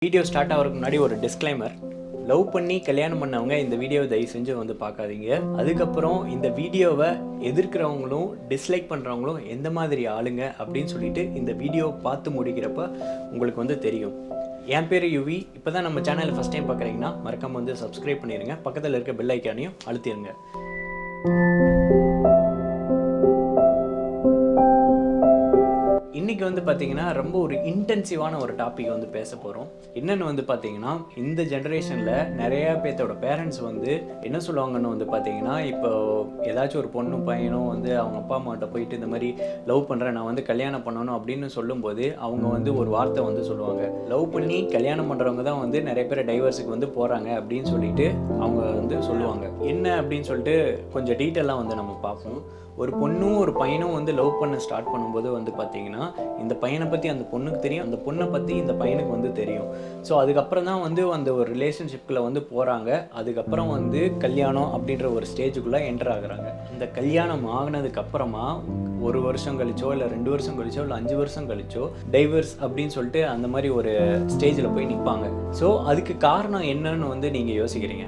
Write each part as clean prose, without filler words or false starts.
Video start ஆகிறதுக்கு முன்னாடி ஒரு டிஸ்க்ளைமர். லவ் பண்ணி கல்யாணம் பண்ணவங்க இந்த வீடியோவை தயவு செஞ்சு வந்து பார்க்காதீங்க. அதுக்கப்புறம் இந்த வீடியோவை எதிர்க்கிறவங்களும் டிஸ்லைக் பண்ணுறவங்களும் எந்த மாதிரி ஆளுங்க அப்படின்னு சொல்லிட்டு இந்த வீடியோவை பார்த்து முடிக்கிறப்ப உங்களுக்கு வந்து தெரியும். என் பேர் யுவி. இப்போ தான் நம்ம சேனலை ஃபஸ்ட் டைம் பார்க்குறீங்கன்னா மறக்காமல் வந்து சப்ஸ்கிரைப் பண்ணிடுங்க. பக்கத்தில் இருக்க பெல் ஐக்கானையும் அழுத்திடுங்க. இன்றைக்கி வந்து பார்த்திங்கன்னா ரொம்ப ஒரு இன்டென்சிவான ஒரு டாபிக் வந்து பேச போகிறோம். என்னென்னு வந்து பார்த்திங்கன்னா, இந்த ஜென்ரேஷனில் நிறையா பேர்த்தோட பேரண்ட்ஸ் வந்து என்ன சொல்லுவாங்கன்னு வந்து பார்த்திங்கன்னா, இப்போ ஏதாச்சும் ஒரு பொண்ணும் பையனும் வந்து அவங்க அப்பா அம்மாட்ட போயிட்டு இந்த மாதிரி லவ் பண்ணுறேன், நான் வந்து கல்யாணம் பண்ணணும் அப்படின்னு சொல்லும்போது அவங்க வந்து ஒரு வார்த்தை வந்து சொல்லுவாங்க. லவ் பண்ணி கல்யாணம் பண்ணுறவங்க தான் வந்து நிறைய பேர் டைவர்ஸுக்கு வந்து போகிறாங்க அப்படின்னு சொல்லிட்டு அவங்க வந்து சொல்லுவாங்க. என்ன அப்படின்னு சொல்லிட்டு கொஞ்சம் டீட்டெயிலாக வந்து நம்ம பார்ப்போம். ஒரு பொண்ணும் ஒரு பையனும் வந்து லவ் பண்ண ஸ்டார்ட் பண்ணும்போது வந்து பார்த்திங்கன்னா, இந்த பையனை பற்றி அந்த பொண்ணுக்கு தெரியும், அந்த பொண்ணை பற்றி இந்த பையனுக்கு வந்து தெரியும். ஸோ அதுக்கப்புறம் தான் வந்து அந்த ஒரு ரிலேஷன்ஷிப்பில் வந்து போகிறாங்க. அதுக்கப்புறம் வந்து கல்யாணம் அப்படின்ற ஒரு ஸ்டேஜுக்குள்ளே என்டர் ஆகுறாங்க. இந்த கல்யாணம் ஆகினதுக்கப்புறமா ஒரு வருஷம் கழிச்சோ இல்லை 2 வருஷம் கழிச்சோ இல்லை 5 வருஷம் கழிச்சோ டைவர்ஸ் அப்படின்னு சொல்லிட்டு அந்த மாதிரி ஒரு ஸ்டேஜில் போய் நிற்பாங்க. ஸோ அதுக்கு காரணம் என்னன்னு வந்து நீங்கள் யோசிக்கிறீங்க.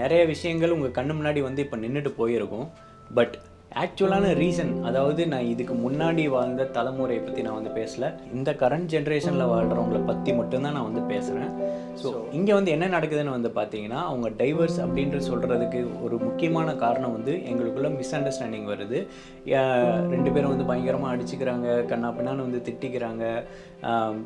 நிறைய விஷயங்கள் உங்கள் கண்ணு முன்னாடி வந்து இப்போ நின்றுட்டு போயிருக்கும். பட் ஆக்சுவலான ரீசன், அதாவது நான் இதுக்கு முன்னாடி வாழ்ந்த தலைமுறையை பற்றி நான் வந்து பேசலை, இந்த கரண்ட் ஜென்ரேஷனில் வாழ்கிறவங்கள பற்றி மட்டும்தான் நான் வந்து பேசுகிறேன். ஸோ இங்கே வந்து என்ன நடக்குதுன்னு வந்து பார்த்தீங்கன்னா, அவங்க டைவர்ஸ் அப்படின்ற சொல்கிறதுக்கு ஒரு முக்கியமான காரணம் வந்து எங்களுக்குள்ள மிஸ் அண்டர்ஸ்டாண்டிங் வருது. 2 பேரும் வந்து பயங்கரமாக அடிச்சுக்கிறாங்க, கண்ணா பின்னான்னு வந்து திட்டிக்கிறாங்க.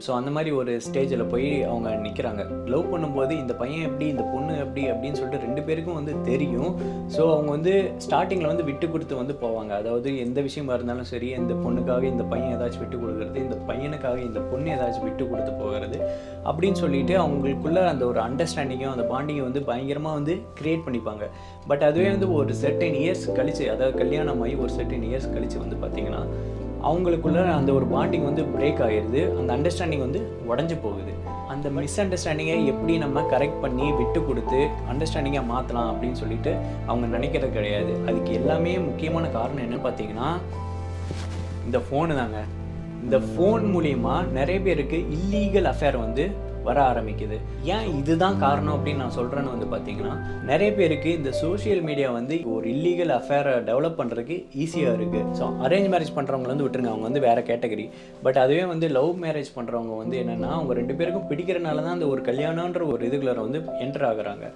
ஸோ அந்த மாதிரி ஒரு ஸ்டேஜில் போய் அவங்க நிற்கிறாங்க. லவ் பண்ணும்போது இந்த பையன் எப்படி, இந்த பொண்ணு எப்படி அப்படின்னு சொல்லிட்டு 2 பேருக்கும் வந்து தெரியும். ஸோ அவங்க வந்து ஸ்டார்டிங்கில் வந்து விட்டு கொடுத்து வந்து போவாங்க. அதாவது எந்த விஷயமா இருந்தாலும் சரி, இந்த பொண்ணுக்காக இந்த பையன் ஏதாச்சும் விட்டு கொடுக்குறது, இந்த பையனுக்காக இந்த பொண்ணு ஏதாச்சும் விட்டு கொடுத்து போகிறது அப்படின்னு சொல்லிட்டு அவங்களுக்குள்ள அந்த ஒரு அண்டர்ஸ்டாண்டிங்கும் அந்த பாண்டிங்கை வந்து பயங்கரமாக வந்து கிரியேட் பண்ணிப்பாங்க. பட் அதுவே வந்து ஒரு சர்டன் இயர்ஸ் கழிச்சு, அதாவது கல்யாணம் ஆகி ஒரு சர்டன் இயர்ஸ் கழிச்சு வந்து பார்த்திங்கன்னா அவங்களுக்குள்ள அந்த ஒரு பாண்டிங் வந்து பிரேக் ஆகிடுது. அந்த அண்டர்ஸ்டாண்டிங் வந்து உடஞ்சி போகுது. அந்த மிஸ் அண்டர்ஸ்டாண்டிங்கை எப்படி நம்ம கரெக்ட் பண்ணி விட்டு கொடுத்து அண்டர்ஸ்டாண்டிங்காக மாற்றலாம் அப்படின்னு சொல்லிட்டு அவங்க நினைக்கிறது கிடையாது. அதுக்கு எல்லாமே முக்கியமான காரணம் என்னன்னு பார்த்தீங்கன்னா, இந்த ஃபோனு தாங்க. இந்த ஃபோன் மூலிமா நிறைய பேருக்கு இல்லீகல் அஃபேர் வந்து வர ஆரம்பிக்குது. ஏன் இதுதான் காரணம் அப்படின்னு நான் சொல்கிறேன்னு வந்து பார்த்தீங்கன்னா, நிறைய பேருக்கு இந்த சோஷியல் மீடியா வந்து ஒரு இல்லீகல் அஃபேரை டெவலப் பண்ணுறதுக்கு ஈஸியாக இருக்குது. ஸோ அரேஞ்ச் மேரேஜ் பண்ணுறவங்க வந்து விட்டுருங்க, அவங்க வந்து வேறு கேட்டகரி. பட் அதுவே வந்து லவ் மேரேஜ் பண்ணுறவங்க வந்து என்னென்னா, அவங்க 2 பேருக்கும் பிடிக்கிறனால தான் அந்த ஒரு கல்யாணன்ற ஒரு இதுக்குள்ள வந்து என்டர் ஆகுறாங்க.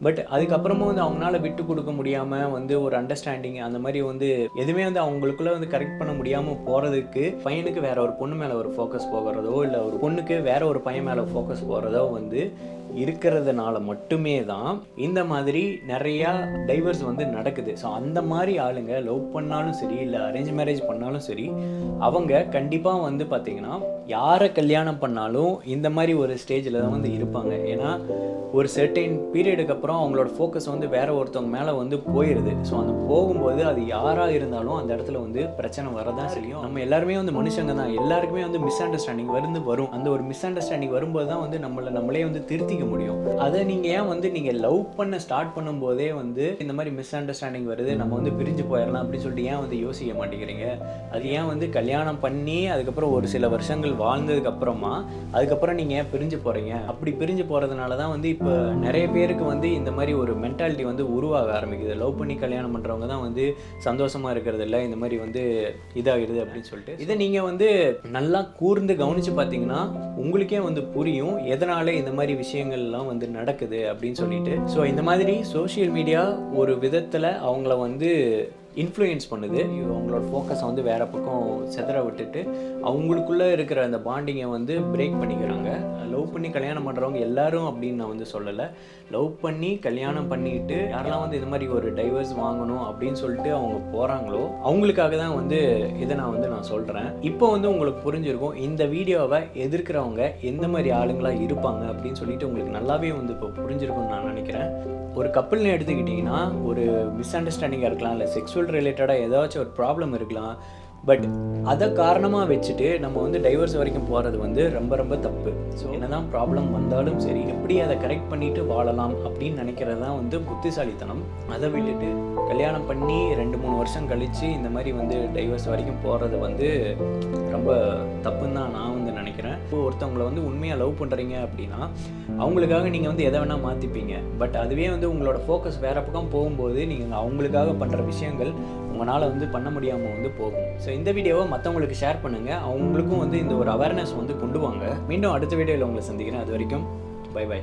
பட் அதுக்கப்புறமும் வந்து அவங்களால விட்டு கொடுக்க முடியாமல் வந்து ஒரு அண்டர்ஸ்டாண்டிங் அந்த மாதிரி வந்து எதுவுமே வந்து அவங்களுக்குள்ள வந்து கரெக்ட் பண்ண முடியாமல் போகிறதுக்கு பையனுக்கு வேற ஒரு பொண்ணு மேலே ஒரு ஃபோக்கஸ் போகிறதோ இல்லை ஒரு பொண்ணுக்கு வேற ஒரு பையன் மேலே ஃபோக்கஸ் போகிறதோ வந்து இருக்கிறதுனால மட்டுமே தான் இந்த மாதிரி நிறையா டைவர்ஸ் வந்து நடக்குது. ஸோ அந்த மாதிரி ஆளுங்க லவ் பண்ணாலும் சரி இல்லை அரேஞ்ச் மேரேஜ் பண்ணாலும் சரி, அவங்க கண்டிப்பாக வந்து பார்த்திங்கன்னா யாரை கல்யாணம் பண்ணாலும் இந்த மாதிரி ஒரு ஸ்டேஜில் தான் வந்து இருப்பாங்க. ஏன்னா ஒரு சர்டைன் பீரியடுக்கு அப்புறம் அவங்களோட ஃபோக்கஸ் வந்து வேற ஒருத்தவங்க மேலே வந்து போயிடுது. ஸோ அந்த போகும்போது அது யாராக இருந்தாலும் அந்த இடத்துல வந்து பிரச்சனை வரதான் செய்யும். நம்ம எல்லாருமே வந்து மனுஷங்க தான், எல்லாருக்குமே வந்து மிஸ் அண்டர்ஸ்டாண்டிங் வரும். அந்த ஒரு மிஸ் அண்டர்ஸ்டாண்டிங் வரும்போது தான் வந்து நம்மளே வந்து திருத்திக்க முடியும். அதை நீங்கள் ஏன் வந்து நீங்கள் லவ் பண்ண ஸ்டார்ட் பண்ணும்போதே வந்து இந்த மாதிரி மிஸ் அண்டர்ஸ்டாண்டிங் வருது, நம்ம வந்து பிரிஞ்சு போயிடலாம் அப்படின்னு சொல்லிட்டு ஏன் வந்து யோசிக்க மாட்டேங்கிறீங்க? அது ஏன் வந்து கல்யாணம் பண்ணி அதுக்கப்புறம் ஒரு சில வருஷங்கள் வாழ்ந்ததுக்கு அப்புறமா அதுக்கப்புறம் நீங்கள் ஏன் பிரிஞ்சு போகிறீங்க? அப்படி பிரிஞ்சு போகிறதுனால தான் வந்து இப்போ நிறைய பேருக்கு வந்து இந்த மாதிரி ஒரு மென்டாலிட்டி வந்து உருவாக ஆரம்பிக்குது. லவ் பண்ணி கல்யாணம் பண்ணுறவங்க தான் வந்து சந்தோஷமாக இருக்கிறது இல்லை, இந்த மாதிரி வந்து இதாகிடுது அப்படின்னு சொல்லிட்டு. இதை நீங்கள் வந்து நல்லா கூர்ந்து கவனித்து பார்த்தீங்கன்னா உங்களுக்கே வந்து புரியும் எதனால இந்த மாதிரி விஷயங்கள்லாம் வந்து நடக்குது அப்படின்னு சொல்லிட்டு. ஸோ இந்த மாதிரி சோஷியல் மீடியா ஒரு விதத்தில் அவங்கள வந்து இன்ஃப்ளூயன்ஸ் பண்ணுது. அவங்களோட ஃபோக்கஸை வந்து வேறு பக்கம் செதற விட்டுட்டு அவங்களுக்குள்ளே இருக்கிற அந்த பாண்டிங்கை வந்து பிரேக் பண்ணிக்கிறாங்க. லவ் பண்ணி கல்யாணம் பண்ணுறவங்க எல்லாரும் அப்படின்னு நான் வந்து சொல்லலை. லவ் பண்ணி கல்யாணம் பண்ணிட்டு யாரெல்லாம் வந்து இது மாதிரி ஒரு டைவர்ஸ் வாங்கணும் அப்படின்னு சொல்லிட்டு அவங்க போகிறாங்களோ அவங்களுக்காக தான் வந்து இதை நான் சொல்கிறேன். இப்போ வந்து உங்களுக்கு புரிஞ்சிருக்கும் இந்த வீடியோவை எதிர்க்கிறவங்க எந்த மாதிரி ஆளுங்களாக இருப்பாங்க அப்படின்னு சொல்லிட்டு உங்களுக்கு நல்லாவே வந்து இப்போ புரிஞ்சிருக்கும்னு நான் நினைக்கிறேன். ஒரு கப்பிள்னு எடுத்துக்கிட்டிங்கன்னா ஒரு மிஸ் அண்டர்ஸ்டாண்டிங்காக இருக்கலாம், இல்லை செக்ஸுவல் ரிலேட்டடாக ஏதாச்சும் ஒரு ப்ராப்ளம் இருக்கலாம். பட் அதை காரணமாக வச்சுட்டு நம்ம வந்து டைவர்ஸ் வரைக்கும் போகிறது வந்து ரொம்ப ரொம்ப தப்பு. ஸோ என்னதான் ப்ராப்ளம் வந்தாலும் சரி, எப்படி அதை கரெக்ட் பண்ணிட்டு வாழலாம் அப்படின்னு நினைக்கிறது தான் வந்து புத்திசாலித்தனம். அதை விட்டுட்டு கல்யாணம் பண்ணி 2-3 வருஷம் கழித்து இந்த மாதிரி வந்து டைவர்ஸ் வரைக்கும் போகிறது வந்து ரொம்ப தப்புன்னு தான் நான் வந்து நினைக்கிறேன். நினைக்கிறேன். இப்போ ஒருத்தவங்களை வந்து உண்மையாக லவ் பண்ணுறீங்க அப்படின்னா அவங்களுக்காக நீங்கள் வந்து எதை வேணால் மாற்றிப்பீங்க. பட் அதுவே வந்து உங்களோட ஃபோக்கஸ் வேறு பக்கம் போகும்போது நீங்கள் அவங்களுக்காக பண்ணுற விஷயங்கள் உங்களால் வந்து பண்ண முடியாமல் வந்து போகும். ஸோ இந்த வீடியோவை மற்றவங்களுக்கு ஷேர் பண்ணுங்கள். அவங்களுக்கும் வந்து இந்த ஒரு அவேர்னஸ் வந்து கொண்டு வாங்க. மீண்டும் அடுத்த வீடியோவில் உங்களை சந்திக்கிறேன். அது வரைக்கும் பை பை.